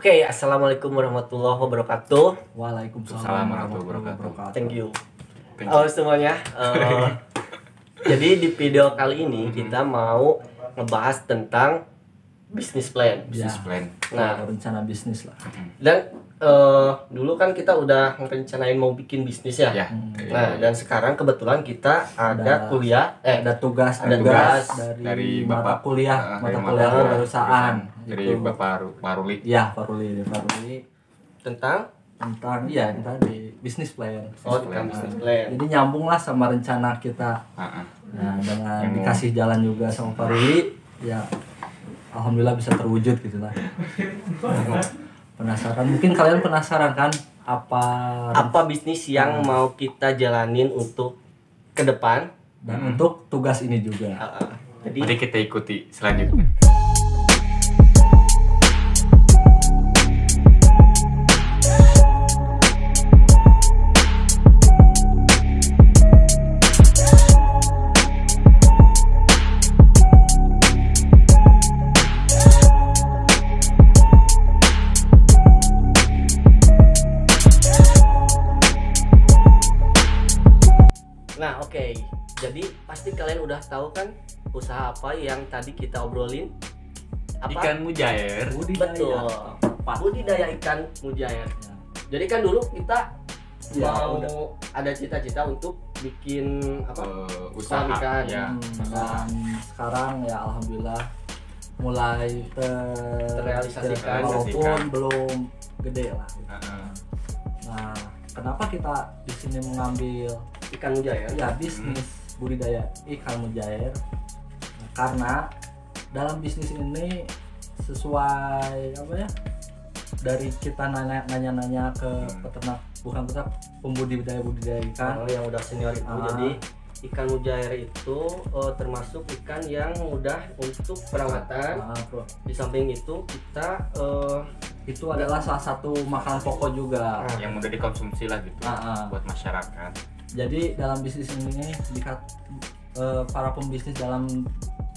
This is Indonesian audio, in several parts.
Oke, assalamualaikum warahmatullahi wabarakatuh. Waalaikumsalam warahmatullahi wabarakatuh. Thank you. Halo semuanya. Jadi di video kali ini kita mau ngebahas tentang bisnis plan. Bisnis plan. Nah, rencana bisnis lah. Dan dulu kan kita udah rencanain mau bikin bisnis ya. Nah, dan sekarang kebetulan kita ada kuliah, ada tugas dari mata kuliah perusahaan dari itu. Bapak Paruli. Ya, Paruli tentang tadi bisnis plan. tentang bisnis plan. Jadi nyambung lah sama rencana kita. Nah, dengan dikasih jalan juga sama Paruli, ya alhamdulillah bisa terwujud gitu lah. Penasaran, mungkin kalian penasaran kan apa bisnis yang mau kita jalanin untuk ke depan dan untuk tugas ini juga. Jadi Mari kita ikuti selanjutnya. Nah, oke. Jadi pasti kalian udah tahu kan usaha apa yang tadi kita obrolin? Apa? Ikan mujair. Betul. Budidaya ikan mujair. Ya. Jadi kan dulu kita mau udah. ada cita-cita untuk bikin Usaha ikan. ya. Dan sekarang ya alhamdulillah mulai Terrealisasikan. walaupun belum gede lah. Nah, kenapa kita di sini mengambil Ikan mujair. ya bisnis budidaya ikan mujair? Nah, karena dalam bisnis ini sesuai apa ya? Dari kita nanya-nanya ke peternak, bukan peternak, pembudidaya ikan. Yang udah senior itu. Jadi ikan mujair itu termasuk ikan yang mudah untuk perawatan. Di samping itu kita Itu adalah salah satu makanan pokok juga. Yang mudah dikonsumsi lah gitu buat masyarakat. Jadi dalam bisnis ini para pembisnis dalam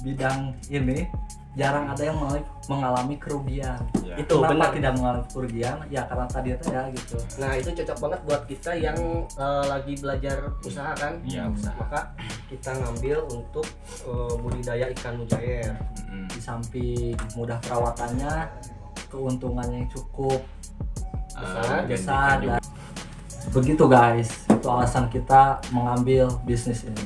bidang ini jarang ada yang mengalami kerugian. Ya. itu Kenapa benar. tidak mengalami kerugian? Ya karena tadi itu ya gitu. Nah, itu cocok banget buat kita yang lagi belajar usaha kan. Iya, usaha. Maka kita ngambil untuk budidaya ikan mujair. Di samping mudah perawatannya, keuntungannya yang cukup besar dan begitu guys. Itu alasan kita mengambil bisnis ini.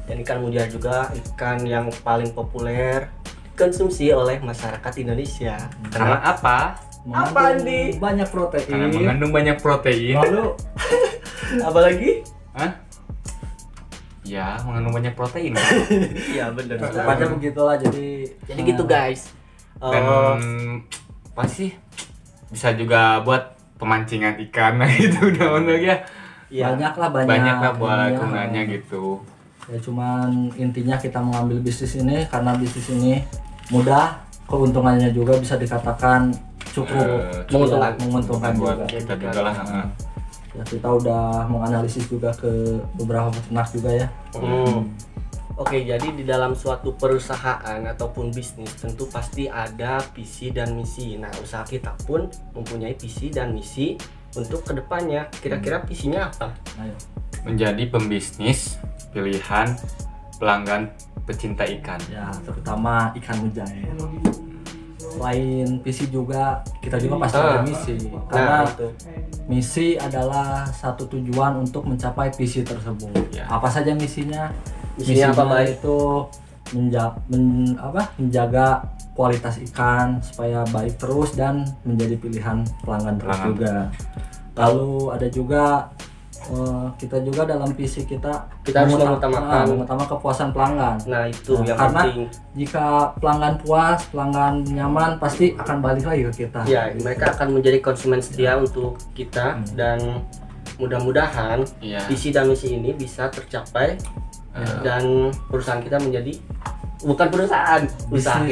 Dan ikan mujair juga ikan yang paling populer dikonsumsi oleh masyarakat Indonesia. Karena apa? Apaan, Di? Banyak Karena protein. mengandung banyak protein. Lalu Apalagi? Hah? Ya, mengandung banyak protein. Iya, benar. tepatnya begitulah. Jadi gitu guys. Dan pasti bisa juga buat pemancingan ikan gitu udah ya. Iya. Banyak lah buat ininya. gunanya gitu. Ya cuman intinya kita mengambil bisnis ini karena bisnis ini mudah, keuntungannya juga bisa dikatakan cukup menguntungkan buat juga. kita juga lah. Ya kita udah menganalisis juga ke beberapa peternak juga ya. Oke, jadi di dalam suatu perusahaan ataupun bisnis tentu pasti ada visi dan misi. Nah, usaha kita pun mempunyai visi dan misi untuk kedepannya. Kira-kira visinya apa? Ayo. Menjadi pembisnis pilihan pelanggan pecinta ikan. Ya terutama ikan mujair. Selain visi juga kita juga pasti ada misi. Karena itu. misi adalah satu tujuan untuk mencapai visi tersebut. Ya. Apa saja misinya? Misinya apa, Bay? itu menjaga kualitas ikan supaya baik terus dan menjadi pilihan pelanggan terus juga. Lalu ada juga kita juga dalam visi kita harus mengutamakan kepuasan pelanggan. Nah, itu yang karena penting. jika pelanggan puas, pelanggan nyaman, pasti akan balik lagi ke kita. Ya, mereka akan menjadi konsumen setia untuk kita dan mudah-mudahan visi dan misi ini bisa tercapai dan perusahaan kita menjadi bukan perusahaan, usaha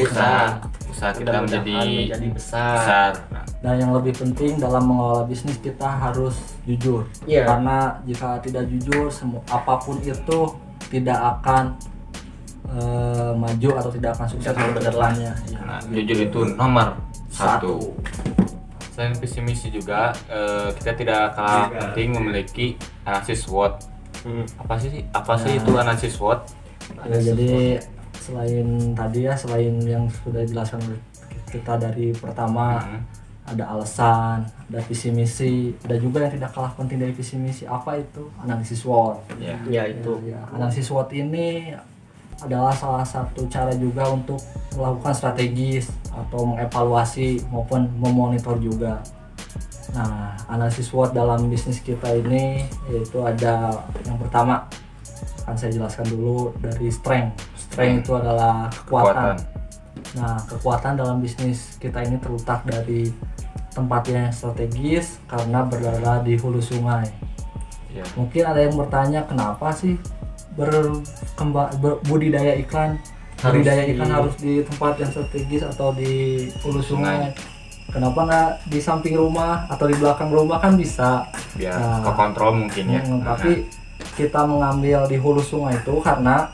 kita menjadi besar. Dan yang lebih penting dalam mengelola bisnis kita harus jujur. Karena jika tidak jujur, apapun itu tidak akan maju atau tidak akan sukses ke depannya. Nah, jujur itu nomor satu. Selain visi misi juga kita tidak kalah penting memiliki analisis SWOT. Apa sih itu analisis SWOT? Ya, jadi selain tadi ya, selain yang sudah dijelaskan kita dari pertama, ada alasan, ada visi misi, ada juga yang tidak kalah penting dari visi misi. Apa itu? Analisis SWOT. Ya itu. Ya, analisis SWOT ini adalah salah satu cara juga untuk melakukan strategis atau mengevaluasi maupun memonitor juga. Nah, analisis SWOT dalam bisnis kita ini yaitu ada yang pertama, akan saya jelaskan dulu dari strength. Strength itu adalah kekuatan. Nah, kekuatan dalam bisnis kita ini terletak dari tempatnya yang strategis karena berada di hulu sungai. Mungkin ada yang bertanya, kenapa sih budidaya ikan harus di tempat yang strategis atau di hulu sungai? Kenapa nggak di samping rumah atau di belakang rumah, kan bisa? Biar kekontrol mungkin ya. Tapi kita mengambil di hulu sungai itu karena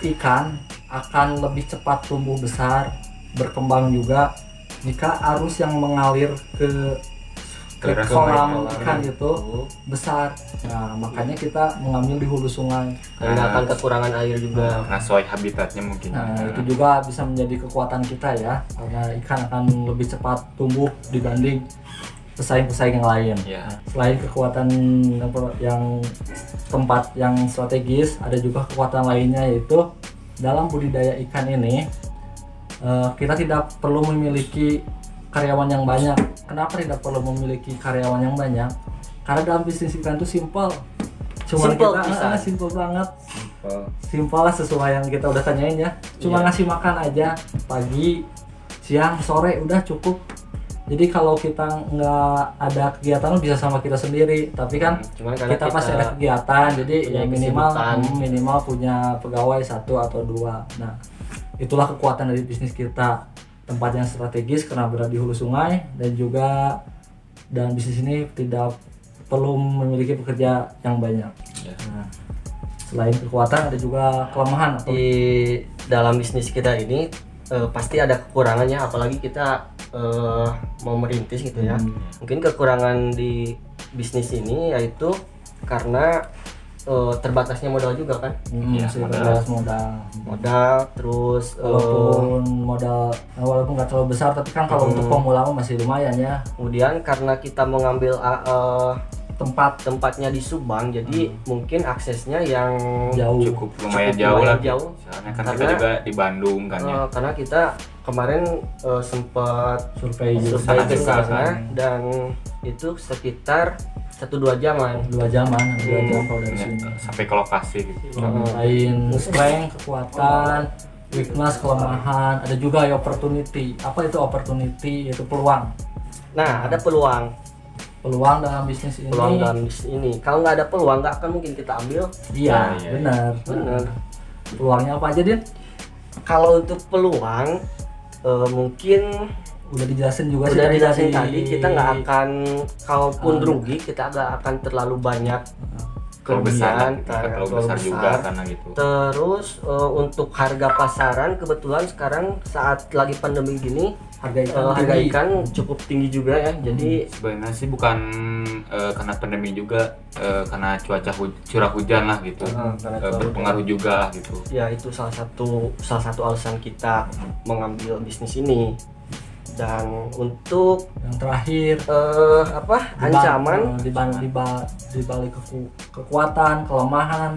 ikan akan lebih cepat tumbuh besar, berkembang juga jika arus yang mengalir ke kolam ikan itu besar. Nah, makanya kita mengambil di hulu sungai karena akan kekurangan air juga. Nah, sesuai habitatnya mungkin. Nah, itu juga bisa menjadi kekuatan kita ya, karena ikan akan lebih cepat tumbuh dibanding pesaing-pesaing yang lain. Nah, selain kekuatan yang tempat yang strategis, ada juga kekuatan lainnya, yaitu dalam budidaya ikan ini kita tidak perlu memiliki karyawan yang banyak. Kenapa tidak perlu memiliki karyawan yang banyak? Karena dalam bisnis ikan itu simple banget. Simple lah, sesuai yang kita udah tanyain ya. Cuma ngasih makan aja pagi, siang, sore, udah cukup. Jadi kalau kita nggak ada kegiatan bisa sama kita sendiri, tapi kan kita pasti ada kegiatan, jadi ya minimal punya pegawai 1 atau 2. Nah, itulah kekuatan dari bisnis kita, tempat yang strategis karena berada di hulu sungai, dan juga dalam bisnis ini tidak perlu memiliki pekerja yang banyak. Nah, selain kekuatan ada juga kelemahan. Di dalam bisnis kita ini pasti ada kekurangannya, apalagi kita mau merintis gitu ya. Mungkin kekurangan di bisnis ini yaitu karena terbatasnya modal juga kan. Modal terus walaupun nggak terlalu besar, tapi kan kalau untuk pemula masih lumayan ya. Kemudian karena kita mengambil tempatnya di Subang, jadi mungkin aksesnya yang cukup lumayan jauh lah. Soalnya kan kita juga di Bandung kan ya. Karena kita kemarin sempat survei ke sana, dan itu sekitar 1-2 jaman. 2 jam kalau dari sini sampai ke lokasi gitu. Lain strength, kekuatan, weakness, kelemahan, ada juga opportunity. Apa itu opportunity? Yaitu peluang. Nah, ada peluang dalam bisnis ini. Kalau nggak ada peluang, nggak akan mungkin kita ambil. Iya, benar. Peluangnya apa aja, Din? Kalau untuk peluang mungkin udah dijelasin tadi. Kita nggak akan, kalaupun rugi, kita nggak akan terlalu banyak kerugian, terlalu besar juga karena gitu. Terus untuk harga pasaran, kebetulan sekarang saat lagi pandemi gini, harga ikan cukup tinggi juga ya. Jadi sebenarnya sih bukan karena pandemi juga, karena curah hujan lah gitu. Berpengaruh juga gitu. Ya, itu salah satu alasan kita mengambil bisnis ini. Dan untuk yang terakhir ancaman di balik kekuatan, kelemahan,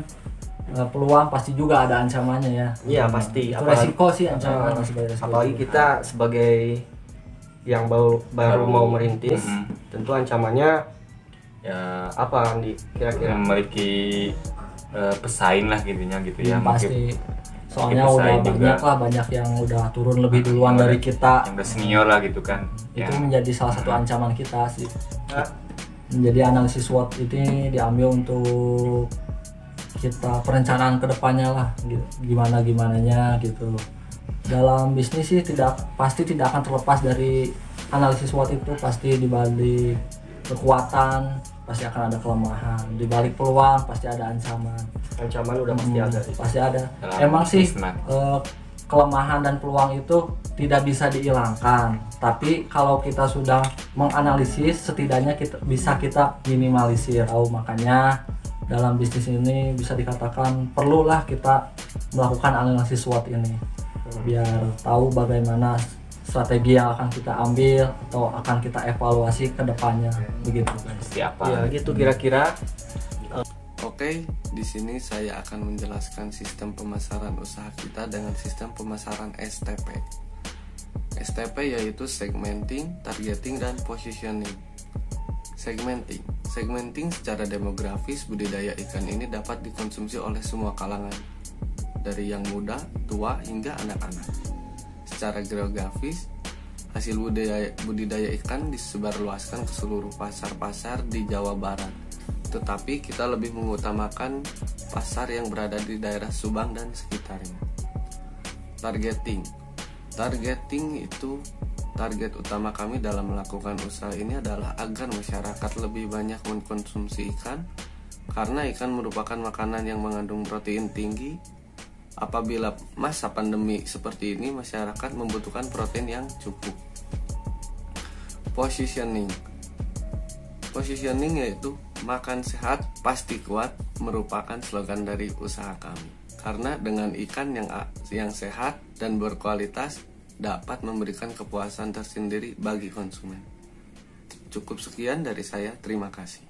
peluang pasti juga ada ancamannya ya. Iya, pasti. Itu resiko sih ancaman. Apalagi kita sebagai yang baru mau merintis, tentu ancamannya ya apa, Andi? Kira-kira memiliki pesaing lah gitu ya. Pasti. Soalnya udah banyak yang udah turun lebih duluan dari kita, yang udah senior lah gitu kan. Itu menjadi salah satu ancaman kita sih. Jadi analisis SWOT ini diambil untuk kita perencanaan kedepannya lah, gimananya gitu. Dalam bisnis sih pasti tidak akan terlepas dari analisis SWOT itu. Pasti dibalik kekuatan pasti akan ada kelemahan, dibalik peluang pasti ada ancaman udah pasti ada. Emang sih kelemahan dan peluang itu tidak bisa dihilangkan, tapi kalau kita sudah menganalisis setidaknya kita minimalisir. Makanya dalam bisnis ini bisa dikatakan perlulah kita melakukan analisis SWOT ini biar tahu bagaimana strategi yang akan kita ambil atau akan kita evaluasi ke depannya, begitu. Siapa? Ya gitu kira-kira. Oke, di sini saya akan menjelaskan sistem pemasaran usaha kita dengan sistem pemasaran STP. STP yaitu segmenting, targeting, dan positioning. Segmenting secara demografis, budidaya ikan ini dapat dikonsumsi oleh semua kalangan, dari yang muda, tua, hingga anak-anak. Secara geografis, hasil budidaya ikan disebarluaskan ke seluruh pasar-pasar di Jawa Barat. Tetapi kita lebih mengutamakan pasar yang berada di daerah Subang dan sekitarnya. Targeting itu target utama kami dalam melakukan usaha ini adalah agar masyarakat lebih banyak mengkonsumsi ikan, karena ikan merupakan makanan yang mengandung protein tinggi. Apabila masa pandemi seperti ini, masyarakat membutuhkan protein yang cukup. Positioning yaitu makan sehat pasti kuat, merupakan slogan dari usaha kami. Karena dengan ikan yang sehat dan berkualitas dapat memberikan kepuasan tersendiri bagi konsumen. Cukup sekian dari saya, terima kasih.